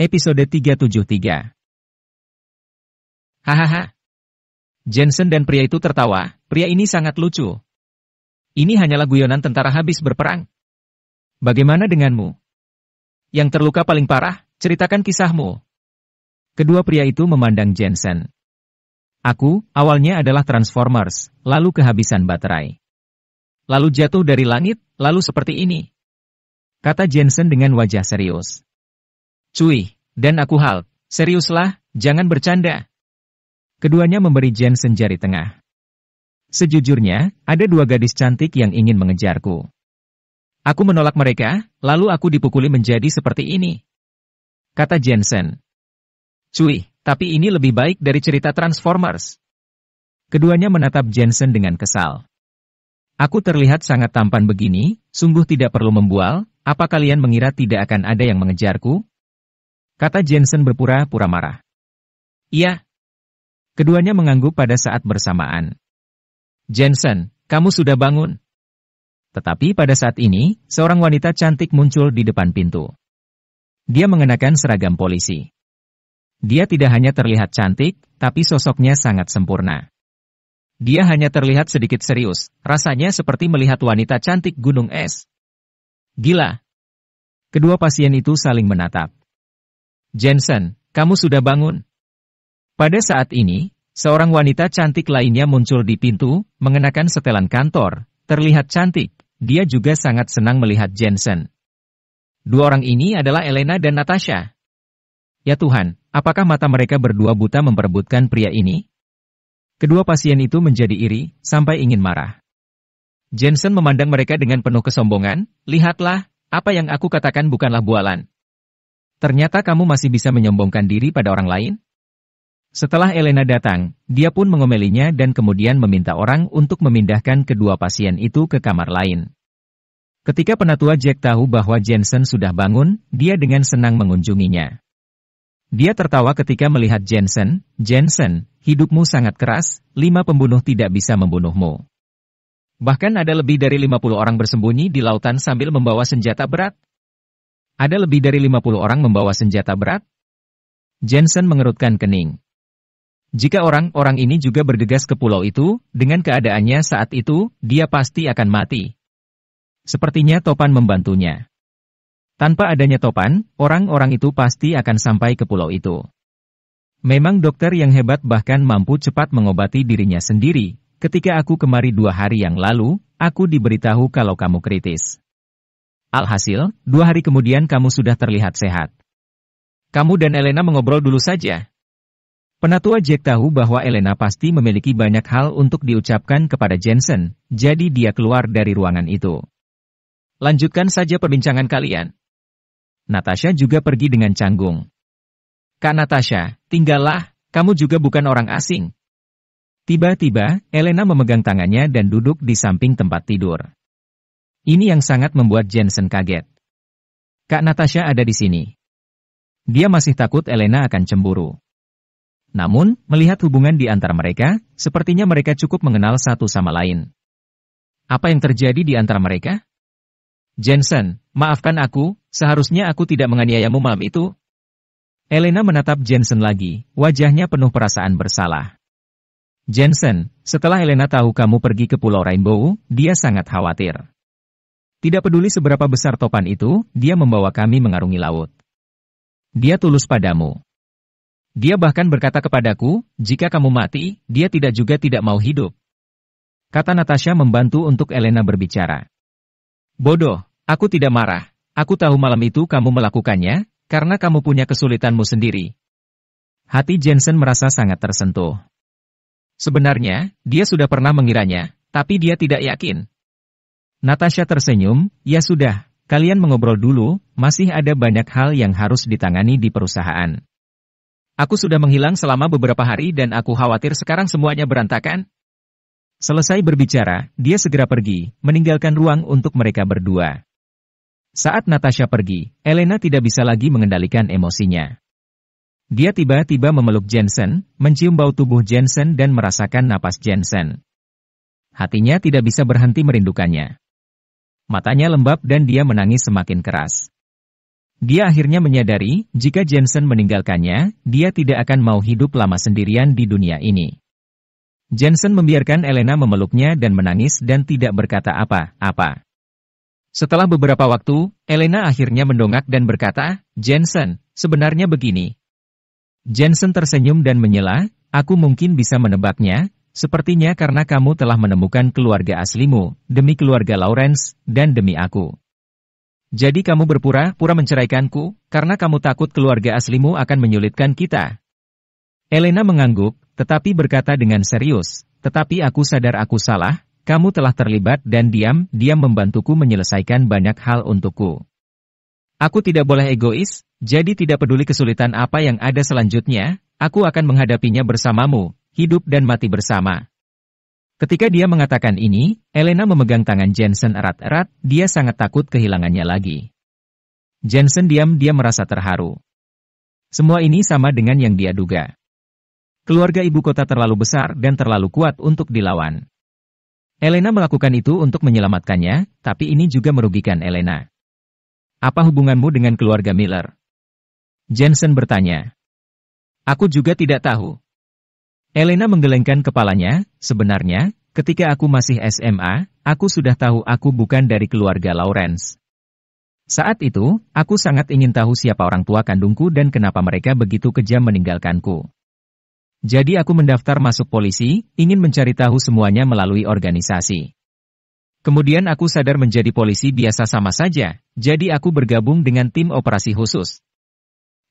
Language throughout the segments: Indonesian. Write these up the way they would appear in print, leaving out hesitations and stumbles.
Episode 373. Hahaha. Jensen dan pria itu tertawa, pria ini sangat lucu. Ini hanyalah guyonan tentara habis berperang. Bagaimana denganmu? Yang terluka paling parah, ceritakan kisahmu. Kedua pria itu memandang Jensen. Aku, awalnya adalah Transformers, lalu kehabisan baterai. Lalu jatuh dari langit, lalu seperti ini. Kata Jensen dengan wajah serius. Cuy, dan aku Hulk, seriuslah, jangan bercanda. Keduanya memberi Jensen jari tengah. Sejujurnya, ada dua gadis cantik yang ingin mengejarku. Aku menolak mereka, lalu aku dipukuli menjadi seperti ini. Kata Jensen. Cuy, tapi ini lebih baik dari cerita Transformers. Keduanya menatap Jensen dengan kesal. Aku terlihat sangat tampan begini, sungguh tidak perlu membual, apa kalian mengira tidak akan ada yang mengejarku? Kata Jensen berpura-pura marah. Iya. Keduanya mengangguk pada saat bersamaan. Jensen, kamu sudah bangun. Tetapi pada saat ini, seorang wanita cantik muncul di depan pintu. Dia mengenakan seragam polisi. Dia tidak hanya terlihat cantik, tapi sosoknya sangat sempurna. Dia hanya terlihat sedikit serius, rasanya seperti melihat wanita cantik gunung es. Gila. Kedua pasien itu saling menatap. Jensen, kamu sudah bangun. Pada saat ini, seorang wanita cantik lainnya muncul di pintu, mengenakan setelan kantor, terlihat cantik, dia juga sangat senang melihat Jensen. Dua orang ini adalah Elena dan Natasha. Ya Tuhan, apakah mata mereka berdua buta memperebutkan pria ini? Kedua pasien itu menjadi iri, sampai ingin marah. Jensen memandang mereka dengan penuh kesombongan, lihatlah, apa yang aku katakan bukanlah bualan. Ternyata kamu masih bisa menyombongkan diri pada orang lain? Setelah Elena datang, dia pun mengomelinya dan kemudian meminta orang untuk memindahkan kedua pasien itu ke kamar lain. Ketika penatua Jack tahu bahwa Jensen sudah bangun, dia dengan senang mengunjunginya. Dia tertawa ketika melihat Jensen, Jensen, hidupmu sangat keras, 5 pembunuh tidak bisa membunuhmu. Bahkan ada lebih dari 50 orang bersembunyi di lautan sambil membawa senjata berat. Ada lebih dari 50 orang membawa senjata berat? Jensen mengerutkan kening. Jika orang-orang ini juga bergegas ke pulau itu, dengan keadaannya saat itu, dia pasti akan mati. Sepertinya Topan membantunya. Tanpa adanya Topan, orang-orang itu pasti akan sampai ke pulau itu. Memang dokter yang hebat bahkan mampu cepat mengobati dirinya sendiri. Ketika aku kemari 2 hari yang lalu, aku diberitahu kalau kamu kritis. Alhasil, 2 hari kemudian kamu sudah terlihat sehat. Kamu dan Elena mengobrol dulu saja. Penatua Jack tahu bahwa Elena pasti memiliki banyak hal untuk diucapkan kepada Jensen, jadi dia keluar dari ruangan itu. Lanjutkan saja perbincangan kalian. Natasha juga pergi dengan canggung. Kak Natasha, tinggallah, kamu juga bukan orang asing. Tiba-tiba, Elena memegang tangannya dan duduk di samping tempat tidur. Ini yang sangat membuat Jensen kaget. Kak Natasha ada di sini. Dia masih takut Elena akan cemburu. Namun, melihat hubungan di antara mereka, sepertinya mereka cukup mengenal satu sama lain. Apa yang terjadi di antara mereka? Jensen, maafkan aku, seharusnya aku tidak menganiayamu malam itu. Elena menatap Jensen lagi, wajahnya penuh perasaan bersalah. Jensen, setelah Elena tahu kamu pergi ke Pulau Rainbow, dia sangat khawatir. Tidak peduli seberapa besar Topan itu, dia membawa kami mengarungi laut. Dia tulus padamu. Dia bahkan berkata kepadaku, jika kamu mati, dia tidak mau hidup. Kata Natasha membantu untuk Elena berbicara. Bodoh, aku tidak marah. Aku tahu malam itu kamu melakukannya, karena kamu punya kesulitanmu sendiri. Hati Jensen merasa sangat tersentuh. Sebenarnya, dia sudah pernah mengiranya, tapi dia tidak yakin. Natasha tersenyum, ya sudah, kalian mengobrol dulu, masih ada banyak hal yang harus ditangani di perusahaan. Aku sudah menghilang selama beberapa hari dan aku khawatir sekarang semuanya berantakan. Selesai berbicara, dia segera pergi, meninggalkan ruang untuk mereka berdua. Saat Natasha pergi, Elena tidak bisa lagi mengendalikan emosinya. Dia tiba-tiba memeluk Jensen, mencium bau tubuh Jensen dan merasakan napas Jensen. Hatinya tidak bisa berhenti merindukannya. Matanya lembab dan dia menangis semakin keras. Dia akhirnya menyadari, jika Jensen meninggalkannya, dia tidak akan mau hidup lama sendirian di dunia ini. Jensen membiarkan Elena memeluknya dan menangis dan tidak berkata apa-apa. Setelah beberapa waktu, Elena akhirnya mendongak dan berkata, "Jensen, sebenarnya begini." Jensen tersenyum dan menyela, "Aku mungkin bisa menebaknya, sepertinya karena kamu telah menemukan keluarga aslimu, demi keluarga Lawrence, dan demi aku. Jadi kamu berpura-pura menceraikanku, karena kamu takut keluarga aslimu akan menyulitkan kita." Elena mengangguk, tetapi berkata dengan serius, "Tetapi aku sadar aku salah, kamu telah terlibat dan diam-diam membantuku menyelesaikan banyak hal untukku. Aku tidak boleh egois, jadi tidak peduli kesulitan apa yang ada selanjutnya, aku akan menghadapinya bersamamu, hidup dan mati bersama." Ketika dia mengatakan ini, Elena memegang tangan Jensen erat-erat, dia sangat takut kehilangannya lagi. Jensen diam-diam merasa terharu. Semua ini sama dengan yang dia duga. Keluarga ibu kota terlalu besar dan terlalu kuat untuk dilawan. Elena melakukan itu untuk menyelamatkannya, tapi ini juga merugikan Elena. "Apa hubunganmu dengan keluarga Miller?" Jensen bertanya. "Aku juga tidak tahu." Elena menggelengkan kepalanya, "Sebenarnya, ketika aku masih SMA, aku sudah tahu aku bukan dari keluarga Lawrence. Saat itu, aku sangat ingin tahu siapa orang tua kandungku dan kenapa mereka begitu kejam meninggalkanku. Jadi aku mendaftar masuk polisi, ingin mencari tahu semuanya melalui organisasi. Kemudian aku sadar menjadi polisi biasa sama saja, jadi aku bergabung dengan tim operasi khusus.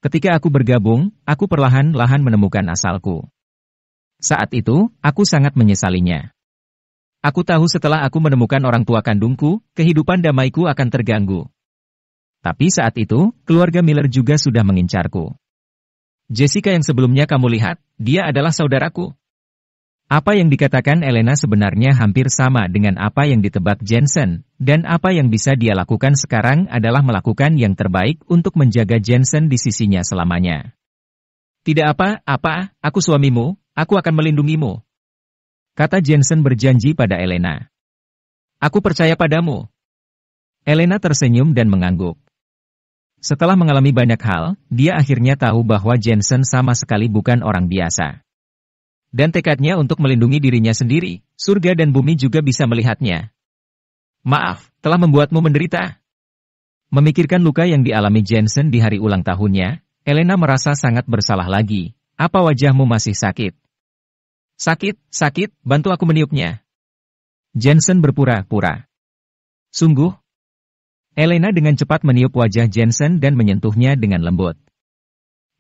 Ketika aku bergabung, aku perlahan-lahan menemukan asalku. Saat itu, aku sangat menyesalinya. Aku tahu setelah aku menemukan orang tua kandungku, kehidupan damaiku akan terganggu. Tapi saat itu, keluarga Miller juga sudah mengincarku. Jessica yang sebelumnya kamu lihat, dia adalah saudaraku." Apa yang dikatakan Elena sebenarnya hampir sama dengan apa yang ditebak Jensen, dan apa yang bisa dia lakukan sekarang adalah melakukan yang terbaik untuk menjaga Jensen di sisinya selamanya. "Tidak apa-apa, aku suamimu. Aku akan melindungimu," kata Jensen berjanji pada Elena. "Aku percaya padamu." Elena tersenyum dan mengangguk. Setelah mengalami banyak hal, dia akhirnya tahu bahwa Jensen sama sekali bukan orang biasa. Dan tekadnya untuk melindungi dirinya sendiri, surga dan bumi juga bisa melihatnya. "Maaf, telah membuatmu menderita." Memikirkan luka yang dialami Jensen di hari ulang tahunnya, Elena merasa sangat bersalah lagi. "Apa wajahmu masih sakit?" Sakit, bantu aku meniupnya." Jensen berpura-pura. "Sungguh?" Elena dengan cepat meniup wajah Jensen dan menyentuhnya dengan lembut.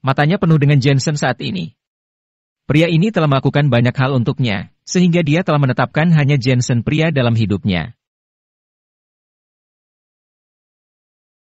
Matanya penuh dengan Jensen saat ini. Pria ini telah melakukan banyak hal untuknya, sehingga dia telah menetapkan hanya Jensen pria dalam hidupnya.